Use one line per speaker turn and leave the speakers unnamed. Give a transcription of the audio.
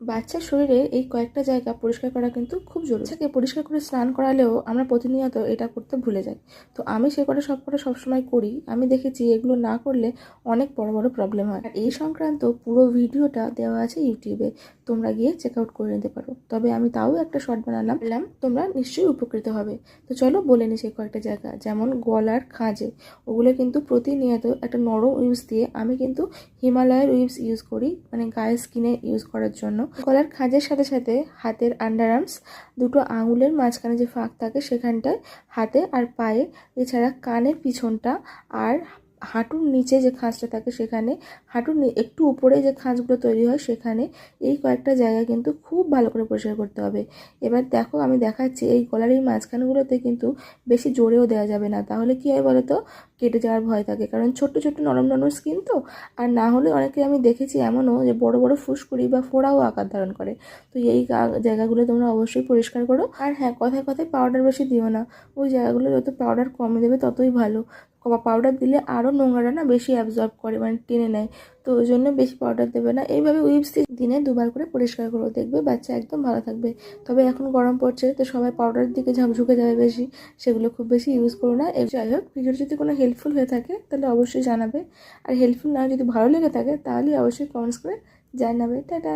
বাচ্চার শরীরে এই কয়েকটা জায়গা পরিষ্কার করা কিন্তু খুব জরুরি। বাচ্চাকে পরিষ্কার করে স্নান করালেও আমরা প্রতিনিয়ত এটা করতে ভুলে যাই। তো আমি সে কটা সবসময় করি। আমি দেখেছি এগুলো না করলে অনেক বড় বড় প্রবলেম হয়। আর এই সংক্রান্ত পুরো ভিডিওটা দেওয়া আছে ইউটিউবে, তোমরা গিয়ে চেক আউট করে নিতে পারো। তবে আমি তাও একটা শর্ট বানালাম, তোমরা নিশ্চয়ই উপকৃত হবে। তো চলো বলে নি সেই কয়েকটা জায়গা। যেমন গলার খাঁজে, ওগুলো কিন্তু প্রতিনিয়ত একটা নরম উইপস দিয়ে, আমি কিন্তু হিমালয়ের উইপস ইউজ করি, মানে গায়ের স্কিনে ইউজ করার জন্য। গলার খাঁজের সাথে সাথে হাতের আন্ডার আর্মস, দুটো আঙুলের মাঝখানে যে ফাঁক থাকে সেখানটায়, হাতে আর পায়ে, এছাড়া কানের পিছনটা, আর হাঁটুর নিচে যে খাঁজটা থাকে সেখানে, হাঁটুর একটু উপরে যে খাঁজগুলো তৈরি হয় সেখানে, এই কয়েকটা জায়গা কিন্তু খুব ভালো করে পরিষ্কার করতে হবে। এবার দেখো আমি দেখাচ্ছি, এই গলার এই মাঝখানগুলোতে কিন্তু বেশি জোরেও দেওয়া যাবে না, তাহলে কী হয় বলো তো, কেটে যাওয়ার ভয় থাকে, কারণ ছোট্ট ছোট্ট নরম নরম স্কিন তো। আর না হলে অনেকে আমি দেখেছি এমনও যে বড় বড় ফুসকুড়ি বা ফোড়াও আকার ধারণ করে। তো এই জায়গাগুলো তোমরা অবশ্যই পরিষ্কার করো। আর হ্যাঁ, কথায় কথায় পাউডার বেশি দিও না, ওই জায়গাগুলো যত পাউডার কমে দেবে ততই ভালো। পাউডার দিলে আরও নোংরাটা না বেশি অ্যাবজর্ব করে, মানে টেনে নেয়। তো ওই জন্য বেশি পাউডার দেবে না। এইভাবে উইপস দিয়ে দিনে 2বার করে পরিষ্কার করো, দেখবে বাচ্চা একদম ভালো থাকবে। তবে এখন গরম পড়ছে তো সবাই পাউডারের দিকে ঝুঁকে যাবে বেশি, সেগুলো খুব বেশি ইউজ করো না। যাই হোক, ভিডিওটা যদি কোনো হেল্পফুল হয়ে থাকে তাহলে অবশ্যই জানাবে। আর হেল্পফুল না যদি ভালো লেগে থাকে তাহলে অবশ্যই কমেন্টস করে জানাবে। টাটা।